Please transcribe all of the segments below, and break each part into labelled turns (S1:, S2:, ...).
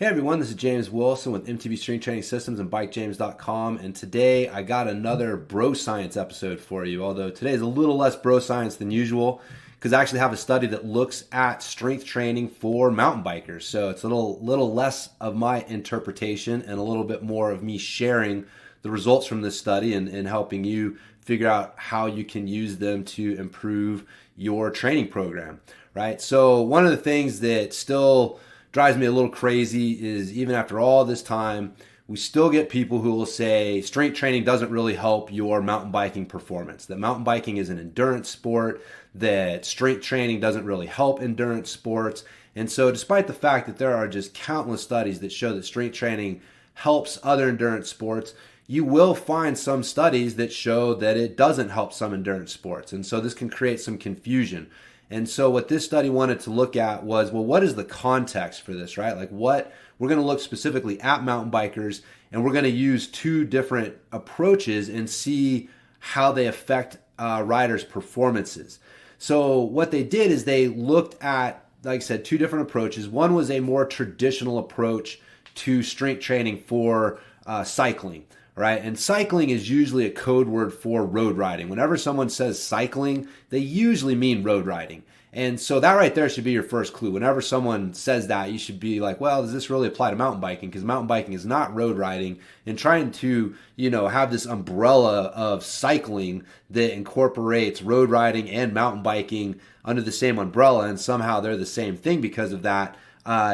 S1: Hey everyone, this is James Wilson with MTB Strength Training Systems and BikeJames.com, and today I got another bro science episode for you, although today is a little less bro science than usual because I actually have a study that looks at strength training for mountain bikers. So it's a little less of my interpretation and a little bit more of me sharing the results from this study and helping you figure out how you can use them to improve your training program, right? So one of the things that still drives me a little crazy is even after all this time, we still get people who will say strength training doesn't really help your mountain biking performance, that mountain biking is an endurance sport, that strength training doesn't really help endurance sports. And so despite the fact that there are just countless studies that show that strength training helps other endurance sports, you will find some studies that show that it doesn't help some endurance sports. And so this can create some confusion. And so what this study wanted to look at was, well, what is the context for this, right? Like what we're going to look specifically at mountain bikers, and we're going to use two different approaches and see how they affect riders' performances. So what they did is they looked at, like I said, two different approaches. One was a more traditional approach to strength training for cycling. Right? And cycling is usually a code word for road riding. Whenever someone says cycling, they usually mean road riding. And so that right there should be your first clue. Whenever someone says that, you should be like, well, does this really apply to mountain biking? Because mountain biking is not road riding. And trying to, have this umbrella of cycling that incorporates road riding and mountain biking under the same umbrella, and somehow they're the same thing because of that,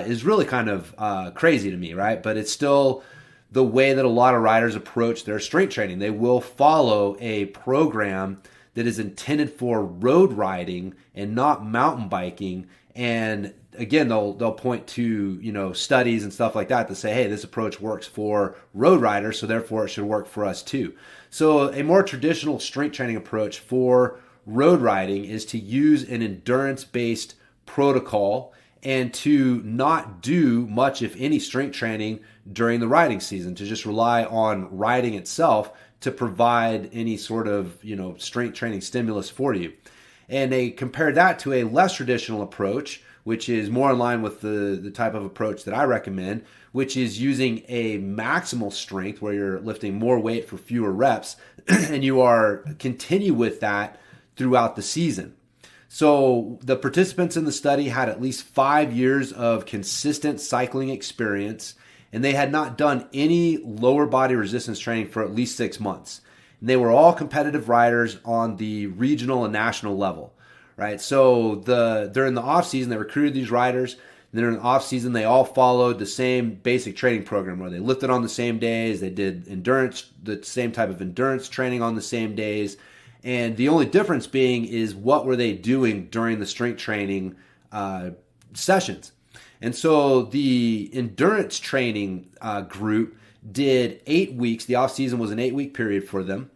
S1: is really kind of crazy to me, right? But it's still the way that a lot of riders approach their strength training. They will follow a program that is intended for road riding and not mountain biking. And again, they'll point to, studies and stuff like that to say, hey, this approach works for road riders, so therefore it should work for us too. So a more traditional strength training approach for road riding is to use an endurance-based protocol and to not do much, if any, strength training during the riding season, to just rely on riding itself to provide any sort of, strength training stimulus for you. And they compared that to a less traditional approach, which is more in line with the type of approach that I recommend, which is using a maximal strength where you're lifting more weight for fewer reps, and you are continue with that throughout the season. So the participants in the study had at least 5 years of consistent cycling experience, and they had not done any lower body resistance training for at least 6 months. And they were all competitive riders on the regional and national level, right? So during the off season, they recruited these riders. And then during the off season, they all followed the same basic training program where they lifted on the same days, they did endurance, the same type of endurance training on the same days. And the only difference being is what were they doing during the strength training sessions. And so the endurance training group did 8 weeks. The off season was an 8-week period for them.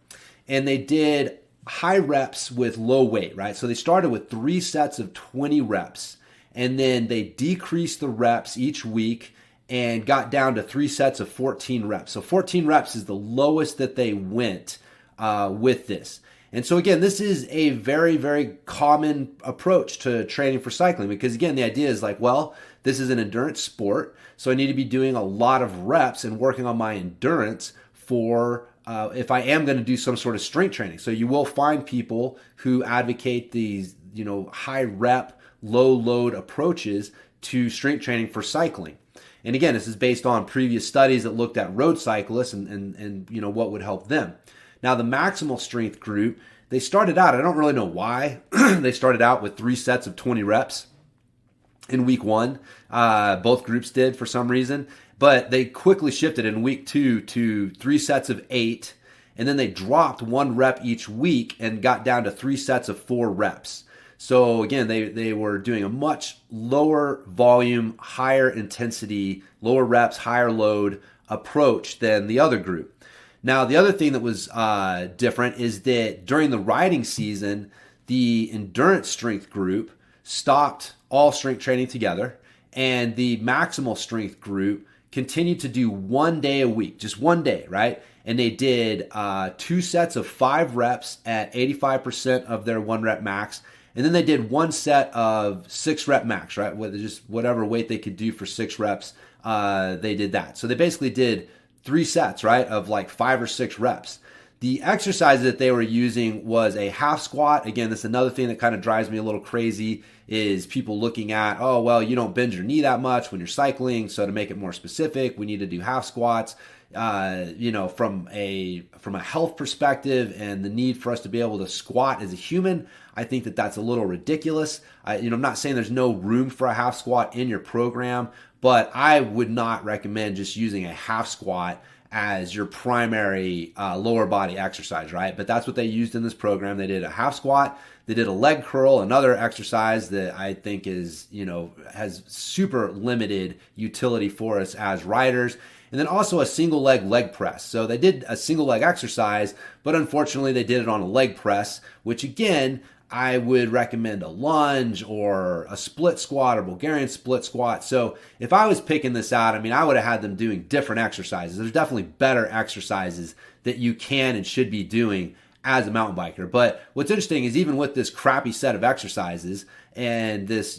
S1: And they did high reps with low weight, right? So they started with 3 sets of 20 reps. And then they decreased the reps each week and got down to 3 sets of 14 reps. So 14 reps is the lowest that they went with this. And so again, this is a very, very common approach to training for cycling because again, the idea is like, well, this is an endurance sport, so I need to be doing a lot of reps and working on my endurance for if I am going to do some sort of strength training. So you will find people who advocate these, high rep, low load approaches to strength training for cycling. And again, this is based on previous studies that looked at road cyclists and what would help them. Now, the maximal strength group, they started out, I don't really know why, they started out with 3 sets of 20 reps in week 1. Both groups did for some reason, but they quickly shifted in week 2 to 3 sets of 8, and then they dropped 1 rep each week and got down to 3 sets of 4 reps. So again, they were doing a much lower volume, higher intensity, lower reps, higher load approach than the other group. Now, the other thing that was different is that during the riding season, the endurance strength group stopped all strength training together, and the maximal strength group continued to do 1 day a week, just 1 day, right? And they did 2 sets of 5 reps at 85% of their 1 rep max, And then they did one set of 6 rep max, right? Just whatever weight they could do for 6 reps, they did that. So they basically did 3 sets, right, of like 5 or 6 reps. The exercise that they were using was a half squat. Again, this is another thing that kind of drives me a little crazy is people looking at, oh, well, you don't bend your knee that much when you're cycling. So to make it more specific, we need to do half squats. From a health perspective and the need for us to be able to squat as a human, I think that that's a little ridiculous. I'm not saying there's no room for a half squat in your program, but I would not recommend just using a half squat as your primary lower body exercise, right? But that's what they used in this program. They did a half squat, they did a leg curl, another exercise that I think is, has super limited utility for us as riders. And then also a single leg press. So they did a single leg exercise, but unfortunately they did it on a leg press, which again, I would recommend a lunge or a split squat or Bulgarian split squat. So if I was picking this out, I would have had them doing different exercises. There's definitely better exercises that you can and should be doing as a mountain biker. But what's interesting is even with this crappy set of exercises and this,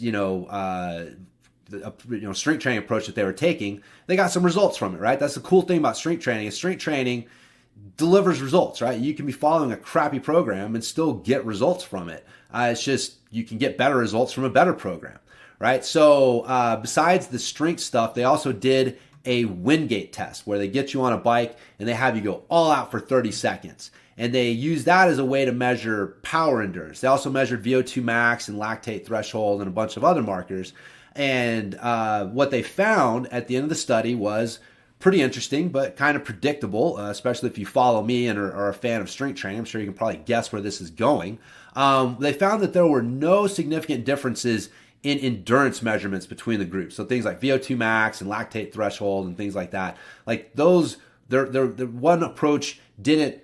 S1: strength training approach that they were taking, they got some results from it, right? That's the cool thing about strength training is strength training delivers results, right? You can be following a crappy program and still get results from it. It's just you can get better results from a better program, right? So besides the strength stuff, they also did a wind gate test where they get you on a bike and they have you go all out for 30 seconds. And they use that as a way to measure power endurance. They also measured VO2 max and lactate threshold and a bunch of other markers. And what they found at the end of the study was pretty interesting, but kind of predictable, especially if you follow me and are a fan of strength training. I'm sure you can probably guess where this is going. They found that there were no significant differences in endurance measurements between the groups. So things like VO2 max and lactate threshold and things like that. Like those, the one approach didn't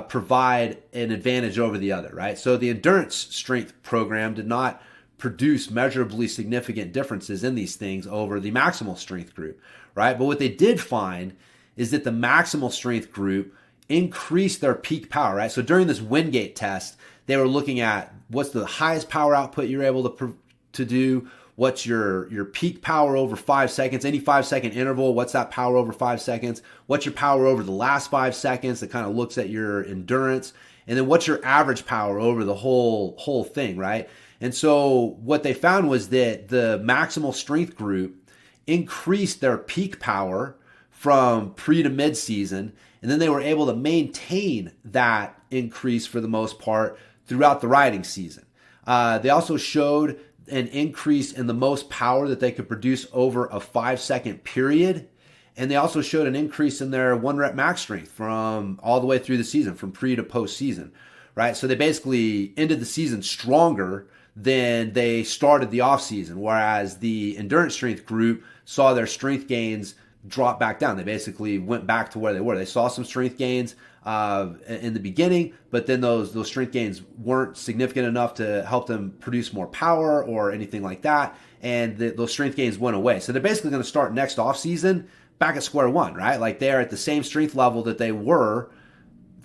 S1: provide an advantage over the other, right? So the endurance strength program did not produce measurably significant differences in these things over the maximal strength group, right? But what they did find is that the maximal strength group increased their peak power, right? So during this wind gate test, they were looking at what's the highest power output you're able to do, what's your peak power over 5 seconds, any 5-second interval, what's that power over 5 seconds, what's your power over the last 5 seconds that kind of looks at your endurance, and then what's your average power over the whole thing, right? And so what they found was that the maximal strength group increased their peak power from pre to mid season, and then they were able to maintain that increase for the most part throughout the riding season. They also showed an increase in the most power that they could produce over a 5-second period. And they also showed an increase in their 1 rep max strength from all the way through the season, from pre to post season, right? So they basically ended the season stronger than they started the off season, whereas the endurance strength group saw their strength gains drop back down. They basically went back to where they were. They saw some strength gains in the beginning, but then those strength gains weren't significant enough to help them produce more power or anything like that, and those strength gains went away. So they're basically going to start next off season back at square one, right? Like they're at the same strength level that they were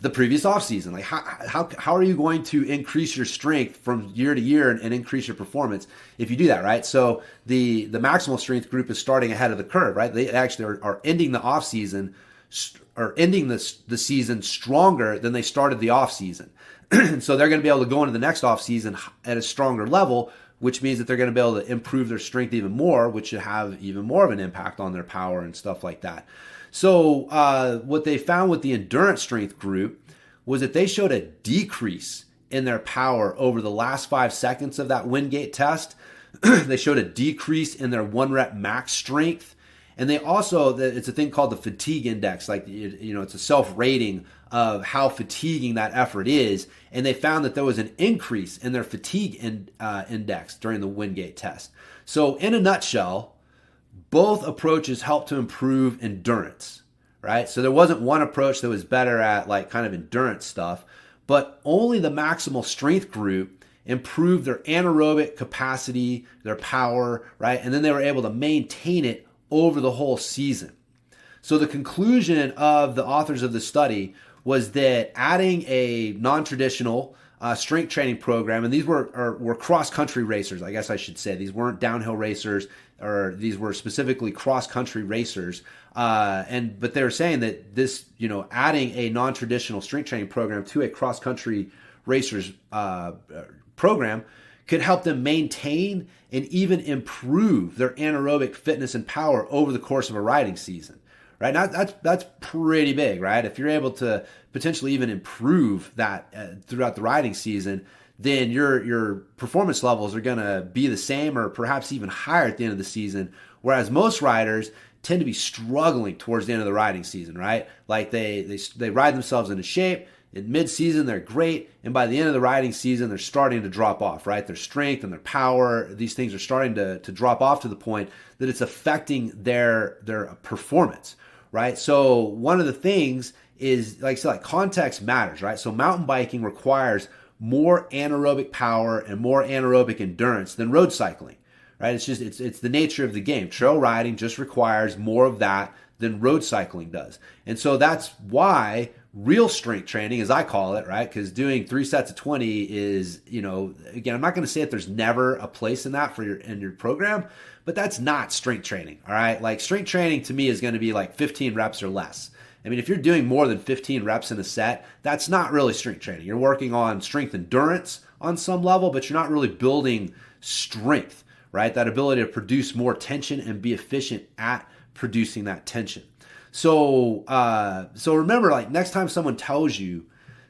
S1: the previous offseason. Like how are you going to increase your strength from year to year and increase your performance if you do that, right? So the maximal strength group is starting ahead of the curve, right? They actually are ending the offseason or ending the season stronger than they started the offseason. So they're going to be able to go into the next offseason at a stronger level, which means that they're going to be able to improve their strength even more, which should have even more of an impact on their power and stuff like that. So what they found with the endurance strength group was that they showed a decrease in their power over the last 5 seconds of that wind gate test. They showed a decrease in their 1 rep max strength. And they also, it's a thing called the fatigue index. Like, it's a self-rating of how fatiguing that effort is. And they found that there was an increase in their fatigue index during the wind gate test. So in a nutshell, both approaches help to improve endurance, right? So there wasn't one approach that was better at like kind of endurance stuff, but only the maximal strength group improved their anaerobic capacity, their power, right? And then they were able to maintain it over the whole season. So the conclusion of the authors of the study was that adding a non-traditional strength training program, and these were cross country racers. I guess I should say these weren't downhill racers, or these were specifically cross country racers. But they were saying that this, adding a non-traditional strength training program to a cross country racers program could help them maintain and even improve their anaerobic fitness and power over the course of a riding season. Right now, that's pretty big, right? If you're able to potentially even improve that throughout the riding season, then your performance levels are going to be the same or perhaps even higher at the end of the season. Whereas most riders tend to be struggling towards the end of the riding season, right? Like they ride themselves into shape. In mid-season, they're great, and by the end of the riding season, they're starting to drop off, right? Their strength and their power, these things are starting to drop off to the point that it's affecting their performance, right? So one of the things is, like I said, context matters, right? So mountain biking requires more anaerobic power and more anaerobic endurance than road cycling, right? It's the nature of the game. Trail riding just requires more of that than road cycling does. And so that's why real strength training, as I call it, right? Because doing 3 sets of 20 is, again, I'm not going to say that there's never a place in that in your program, but that's not strength training, all right? Like strength training to me is going to be like 15 reps or less. I mean, if you're doing more than 15 reps in a set, that's not really strength training. You're working on strength endurance on some level, but you're not really building strength, right? That ability to produce more tension and be efficient at producing that tension. So remember, like next time someone tells you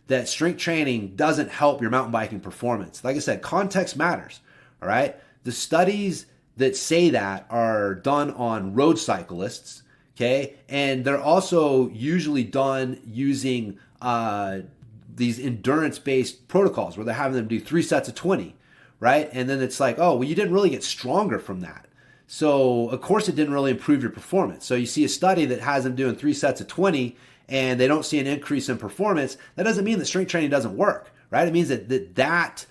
S1: that strength training doesn't help your mountain biking performance, like I said, context matters, all right? The studies that say that are done on road cyclists, okay? And they're also usually done using these endurance-based protocols where they're having them do 3 sets of 20, right? And then it's like, oh, well, you didn't really get stronger from that. So, of course, it didn't really improve your performance. So you see a study that has them doing 3 sets of 20 and they don't see an increase in performance. That doesn't mean that strength training doesn't work, right? It means that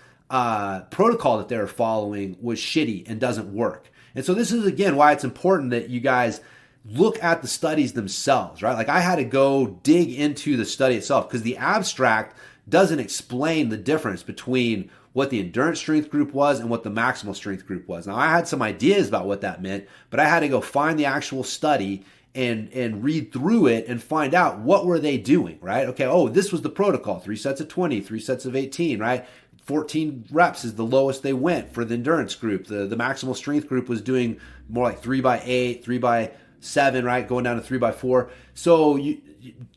S1: protocol that they're following was shitty and doesn't work. And so this is, again, why it's important that you guys look at the studies themselves, right? Like I had to go dig into the study itself because the abstract doesn't explain the difference between what the endurance strength group was and what the maximal strength group was. Now, I had some ideas about what that meant, but I had to go find the actual study and read through it and find out what were they doing, right? Okay, this was the protocol, 3 sets of 20, 3 sets of 18, right? 14 reps is the lowest they went for the endurance group. The maximal strength group was doing more like 3 by 8, 3 by 7, right? Going down to 3 by 4. So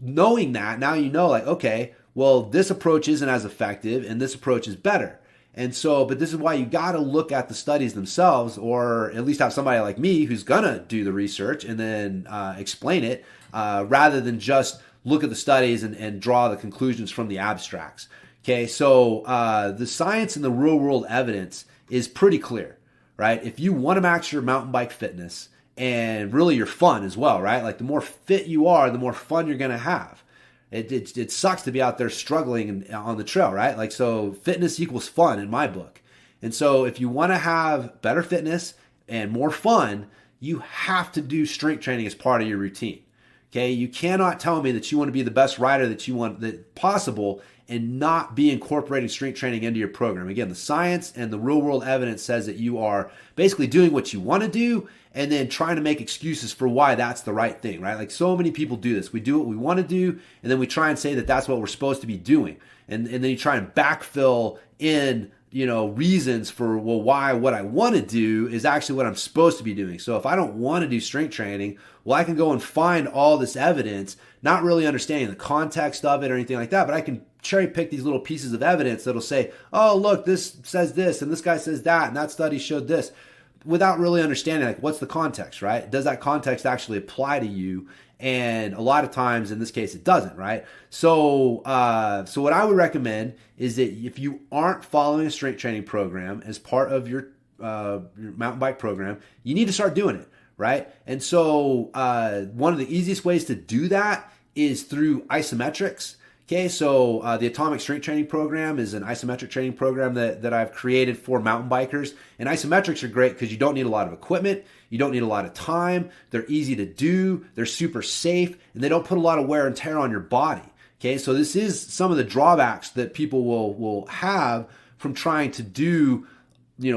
S1: knowing that, now you know, like, okay, well, this approach isn't as effective and this approach is better. And so, but this is why you got to look at the studies themselves, or at least have somebody like me who's going to do the research and then explain it, rather than just look at the studies and draw the conclusions from the abstracts. Okay, so the science and the real world evidence is pretty clear, right? If you want to max your mountain bike fitness and really your fun as well, right? Like the more fit you are, the more fun you're going to have. It sucks to be out there struggling on the trail, right? Like, so fitness equals fun in my book. And so if you want to have better fitness and more fun, you have to do strength training as part of your routine. Okay, you cannot tell me that you want to be the best rider that you want that possible and not be incorporating strength training into your program. Again, the science and the real world evidence says that you are basically doing what you want to do and then trying to make excuses for why that's the right thing, right? Like so many people do this. We do what we want to do, and then we try and say that that's what we're supposed to be doing. And then you try and backfill in, reasons for, well, why what I want to do is actually what I'm supposed to be doing. So if I don't want to do strength training, well, I can go and find all this evidence, not really understanding the context of it or anything like that, but I can cherry pick these little pieces of evidence that'll say, oh, look, this says this, and this guy says that, and that study showed this, without really understanding, like, what's the context, right? Does that context actually apply to you? And a lot of times, in this case, it doesn't, right? So what I would recommend is that if you aren't following a strength training program as part of your mountain bike program, you need to start doing it, right? And so one of the easiest ways to do that is through isometrics. Okay, so the Atomic Strength Training Program is an isometric training program that I've created for mountain bikers. And isometrics are great because you don't need a lot of equipment. You don't need a lot of time. They're easy to do. They're super safe. And they don't put a lot of wear and tear on your body. Okay, so this is some of the drawbacks that people will have from trying to do,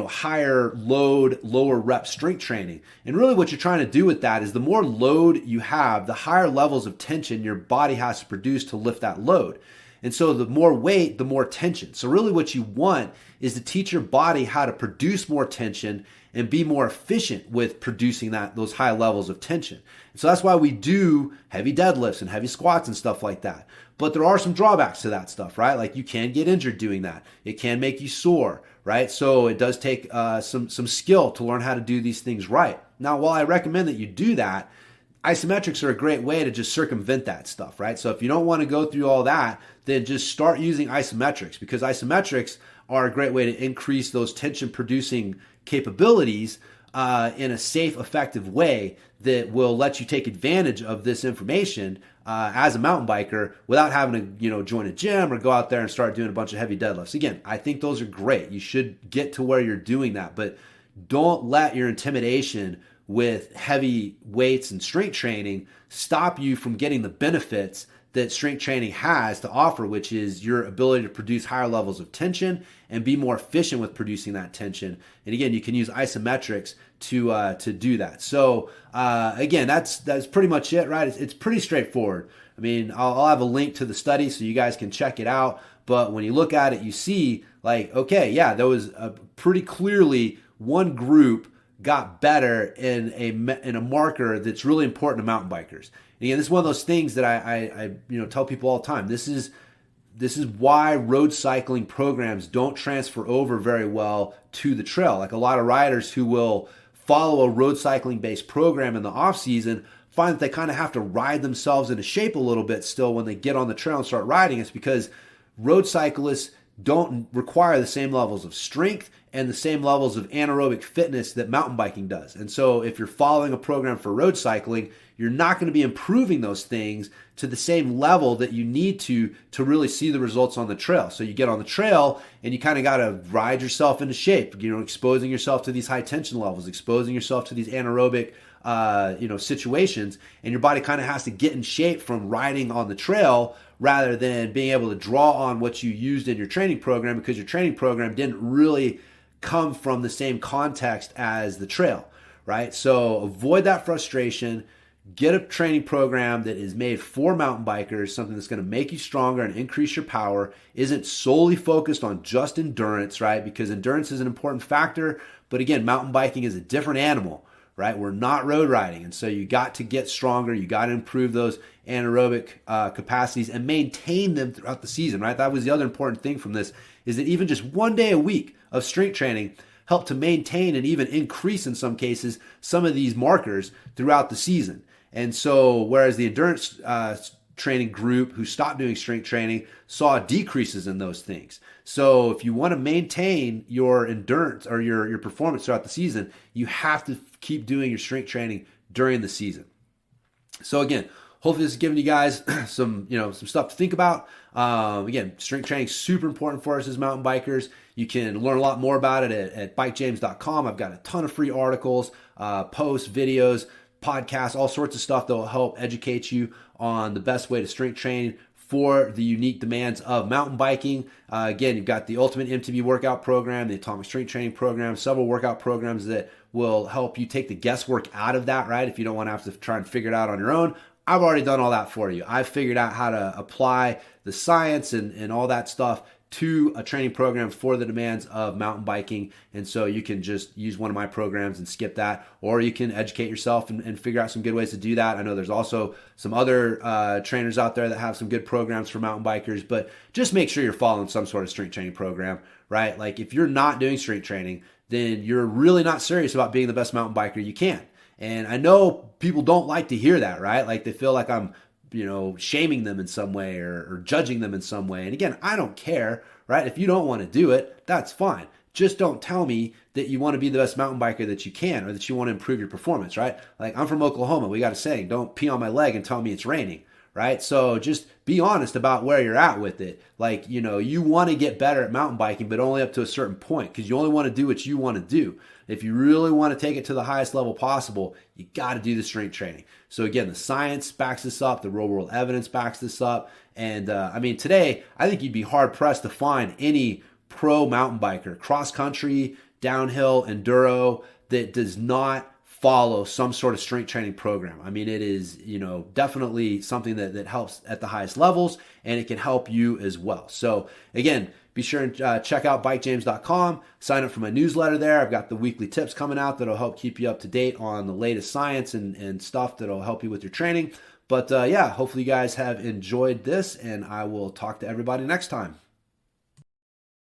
S1: higher load, lower rep strength training. And really what you're trying to do with that is the more load you have, the higher levels of tension your body has to produce to lift that load. And so the more weight, the more tension. So really what you want is to teach your body how to produce more tension and be more efficient with producing those high levels of tension. And so that's why we do heavy deadlifts and heavy squats and stuff like that. But there are some drawbacks to that stuff, right? Like you can get injured doing that. It can make you sore, right? So it does take some skill to learn how to do these things right. Now, while I recommend that you do that, isometrics are a great way to just circumvent that stuff, right? So if you don't want to go through all that, then just start using isometrics, because isometrics are a great way to increase those tension producing capabilities in a safe, effective way that will let you take advantage of this information as a mountain biker without having to, join a gym or go out there and start doing a bunch of heavy deadlifts. Again, I think those are great. You should get to where you're doing that, but don't let your intimidation with heavy weights and strength training stop you from getting the benefits that strength training has to offer, which is your ability to produce higher levels of tension and be more efficient with producing that tension. And again, you can use isometrics to do that. So again, that's pretty much it, right? It's pretty straightforward. I mean, I'll have a link to the study so you guys can check it out. But when you look at it, you see like, okay, yeah, there was pretty clearly one group got better in a marker that's really important to mountain bikers. And again, this is one of those things that I tell people all the time. This is why road cycling programs don't transfer over very well to the trail. Like a lot of riders who will follow a road cycling based program in the off season find that they kind of have to ride themselves into shape a little bit still when they get on the trail and start riding. It's because road cyclists don't require the same levels of strength and the same levels of anaerobic fitness that mountain biking does. And so if you're following a program for road cycling, you're not going to be improving those things to the same level that you need to really see the results on the trail. So you get on the trail and you kind of got to ride yourself into shape, exposing yourself to these high tension levels, exposing yourself to these anaerobic situations, and your body kind of has to get in shape from riding on the trail rather than being able to draw on what you used in your training program, because your training program didn't really come from the same context as the trail, right? So avoid that frustration. Get a training program that is made for mountain bikers, something that's going to make you stronger and increase your power, isn't solely focused on just endurance, right? Because endurance is an important factor, but again, mountain biking is a different animal, right? We're not road riding. And so you got to get stronger. You got to improve those anaerobic capacities and maintain them throughout the season, right? That was the other important thing from this, is that even just one day a week of strength training helped to maintain and even increase in some cases some of these markers throughout the season. And so whereas the endurance training group who stopped doing strength training saw decreases in those things. So if you want to maintain your endurance or your performance throughout the season, you have to keep doing your strength training during the season. So again, hopefully this is giving you guys some stuff to think about. Again, strength training is super important for us as mountain bikers. You can learn a lot more about it at bikejames.com. I've got a ton of free articles, posts, videos, podcasts, all sorts of stuff that will help educate you on the best way to strength train for the unique demands of mountain biking. Again, you've got the Ultimate MTB Workout Program, the Atomic Strength Training Program, several workout programs that will help you take the guesswork out of that, right? If you don't want to have to try and figure it out on your own. I've already done all that for you. I've figured out how to apply the science and all that stuff to a training program for the demands of mountain biking. And so you can just use one of my programs and skip that, or you can educate yourself and figure out some good ways to do that. I know there's also some other trainers out there that have some good programs for mountain bikers, but just make sure you're following some sort of strength training program, right? Like if you're not doing strength training, then you're really not serious about being the best mountain biker you can. And I know people don't like to hear that, right? Like they feel like I'm shaming them in some way or judging them in some way. And again, I don't care, right? If you don't want to do it, that's fine. Just don't tell me that you want to be the best mountain biker that you can or that you want to improve your performance, right? Like I'm from Oklahoma. We got a saying, don't pee on my leg and tell me it's raining, right? So just be honest about where you're at with it. Like, you want to get better at mountain biking, but only up to a certain point because you only want to do what you want to do. If you really want to take it to the highest level possible, you got to do the strength training. So again, the science backs this up, the real world evidence backs this up. And today, I think you'd be hard pressed to find any pro mountain biker, cross country, downhill, enduro, that does not follow some sort of strength training program. It is, definitely something that helps at the highest levels, and it can help you as well. So again, be sure and check out bikejames.com, sign up for my newsletter there. I've got the weekly tips coming out that'll help keep you up to date on the latest science and stuff that'll help you with your training. But hopefully you guys have enjoyed this, and I will talk to everybody next time.